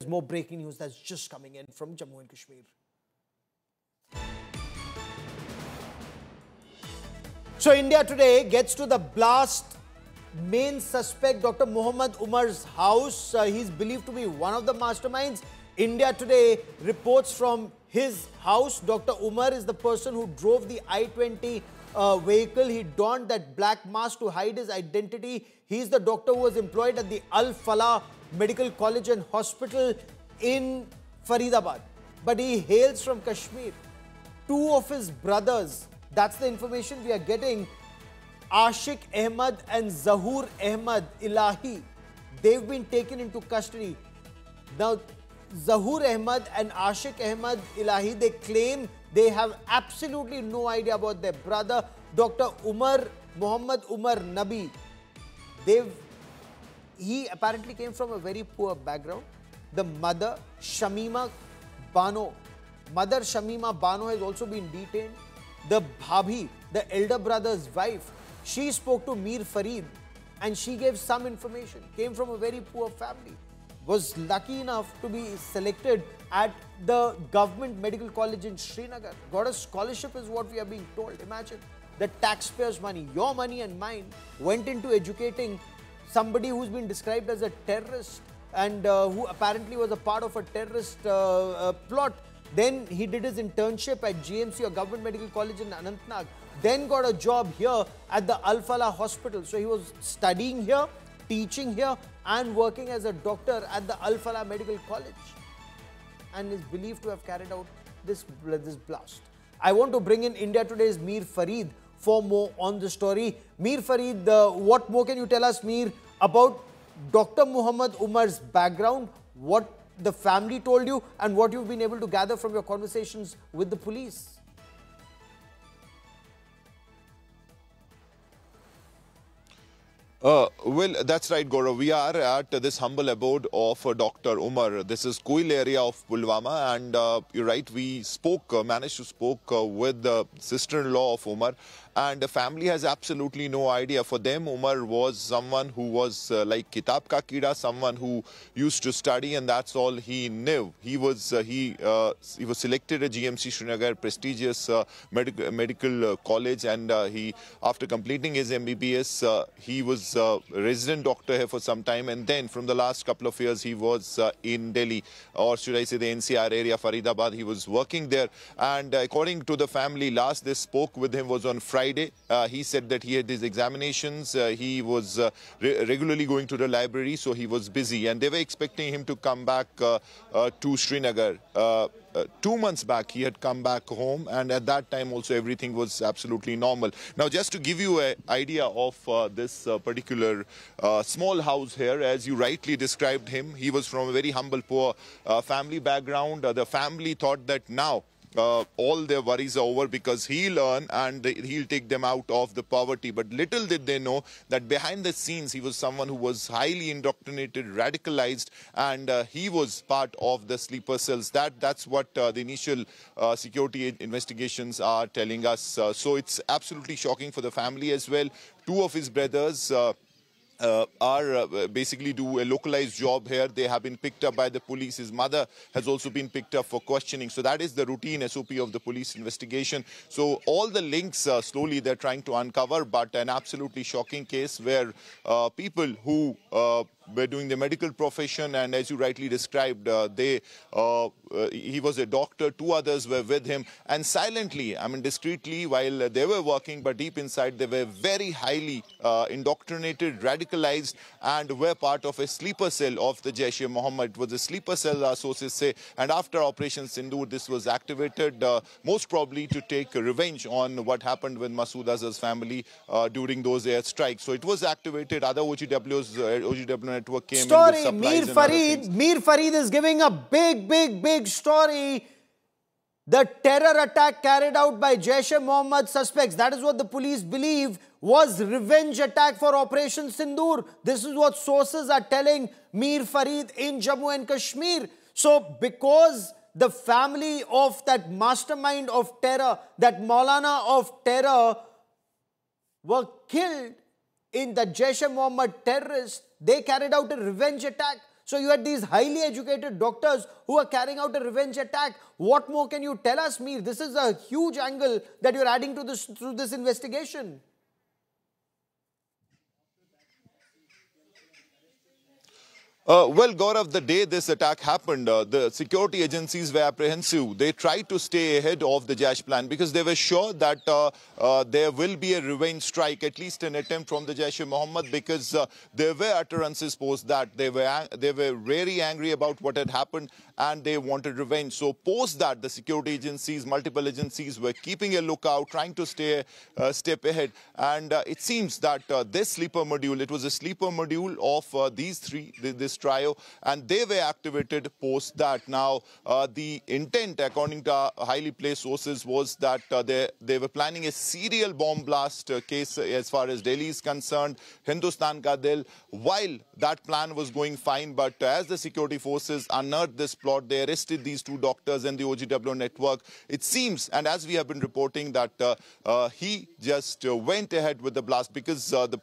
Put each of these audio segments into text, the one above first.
There's more breaking news that's just coming in from Jammu and Kashmir. So India today gets to the blast main suspect, Dr. Muhammad Umar's house. He's believed to be one of the masterminds. India today reports from his house. Dr. Umar is the person who drove the I-20 vehicle. He donned that black mask to hide his identity. He's the doctor who was employed at the Al Falah Medical College and Hospital in Faridabad. But he hails from Kashmir. Two of his brothers, that's the information we are getting, Ashik Ahmad and Zahoor Ahmad Ilahi, they've been taken into custody. Now, Zahoor Ahmad and Ashik Ahmad Ilahi, they claim they have absolutely no idea about their brother, Dr. Muhammad Umar Nabi. He apparently came from a very poor background. The mother, Shamima Bano, has also been detained. The Bhabhi, the elder brother's wife, she spoke to Mir Farid and she gave some information. Came from a very poor family. Was lucky enough to be selected at the government medical college in Srinagar. Got a scholarship is what we are being told. Imagine the taxpayers' money, your money and mine, went into educating somebody who's been described as a terrorist and who apparently was a part of a terrorist plot. Then he did his internship at GMC or Government Medical College in Anantnag. Then got a job here at the Al Falah Hospital. So he was studying here, teaching here and working as a doctor at the Al Falah Medical College. And is believed to have carried out this blast. I want to bring in India Today's Mir Farid for more on the story. Mir Farid, what more can you tell us, Mir, about Dr. Muhammad Umar's background, what the family told you and what you've been able to gather from your conversations with the police? Well, that's right, Gaurav. We are at this humble abode of Dr. Umar. This is Koil area of Pulwama, and you're right, we managed to speak with the sister-in-law of Umar, and the family has absolutely no idea. For them, Umar was someone who was like Kitab Ka Kida, someone who used to study, and that's all he knew. He was selected at GMC Srinagar, prestigious medical college, and after completing his MBBS, he was resident doctor here for some time, and then from the last couple of years he was in Delhi, or should I say the NCR area, Faridabad. He was working there, and according to the family, last they spoke with him was on Friday. He said that he had his examinations, he was regularly going to the library, so he was busy, and they were expecting him to come back to Srinagar. 2 months back, he had come back home, and at that time also everything was absolutely normal. Now, just to give you an idea of this particular small house here, as you rightly described him, he was from a very humble, poor family background. The family thought that now all their worries are over because he'll earn and he'll take them out of the poverty. But little did they know that behind the scenes, he was someone who was highly indoctrinated, radicalized, and he was part of the sleeper cells. That's what the initial security investigations are telling us. So it's absolutely shocking for the family as well. Two of his brothers basically do a localized job here. They have been picked up by the police. His mother has also been picked up for questioning. So that is the routine SOP of the police investigation. So all the links slowly they're trying to uncover, but an absolutely shocking case where people who were doing the medical profession, and as you rightly described, he was a doctor, two others were with him, and silently, I mean discreetly, while they were working, but deep inside they were very highly indoctrinated, radicalized, and were part of a sleeper cell of the Jaish-e-Mohammed. It was a sleeper cell, our sources say, and after Operation Sindoor, this was activated, most probably to take revenge on what happened with Masood Azhar's family during those airstrikes. So it was activated. Other OGW network came in with supplies. Mir Farid is giving a big story. The terror attack carried out by Jaish-e-Mohammed suspects, that is what the police believe, was revenge attack for Operation Sindoor. This is what sources are telling Mir Farid in Jammu and Kashmir. So because the family of that mastermind of terror, that Maulana of terror, were killed in the Jaish-e-Mohammed terrorists, they carried out a revenge attack. So you had these highly educated doctors who are carrying out a revenge attack. What more can you tell us, Mir? This is a huge angle that you're adding to this through this investigation. Well, Gaurav, the day this attack happened, the security agencies were apprehensive. They tried to stay ahead of the Jaish plan because they were sure that there will be a revenge strike, at least an attempt from the Jaish-e-Mohammed, because there were utterances post that. They were very angry about what had happened and they wanted revenge. So post that, the security agencies, multiple agencies were keeping a lookout, trying to stay step ahead. And it seems that this sleeper module, it was a sleeper module of these three, this trio, and they were activated post that. Now, the intent, according to highly placed sources, was that they were planning a serial bomb blast case as far as Delhi is concerned, Hindustan Ka Dil, while that plan was going fine. But as the security forces unearthed this plot, they arrested these two doctors and the OGW network. It seems, and as we have been reporting, that he just went ahead with the blast because the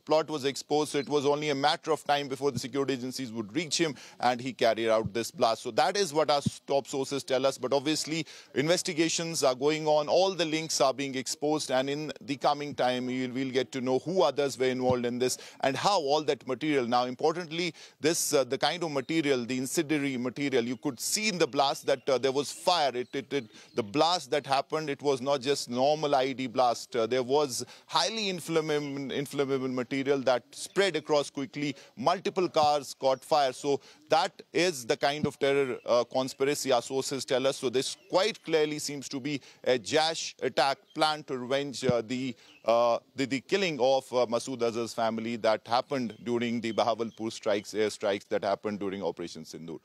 plot was exposed. So it was only a matter of time before the security agencies would reach him and he carried out this blast. So that is what our top sources tell us. But obviously, investigations are going on. All the links are being exposed. And in the coming time, we'll get to know who others were involved in this and how all that material. Now, importantly, this the kind of material, the incendiary material, you could see in the blast that there was fire. The blast that happened, it was not just normal IED blast. There was highly inflammable material that spread across quickly. Multiple cars caught fire. So that is the kind of terror conspiracy our sources tell us. So this quite clearly seems to be a Jaish attack planned to revenge the killing of Masood Azhar's family that happened during the Bahawalpur air strikes that happened during Operation Sindoor.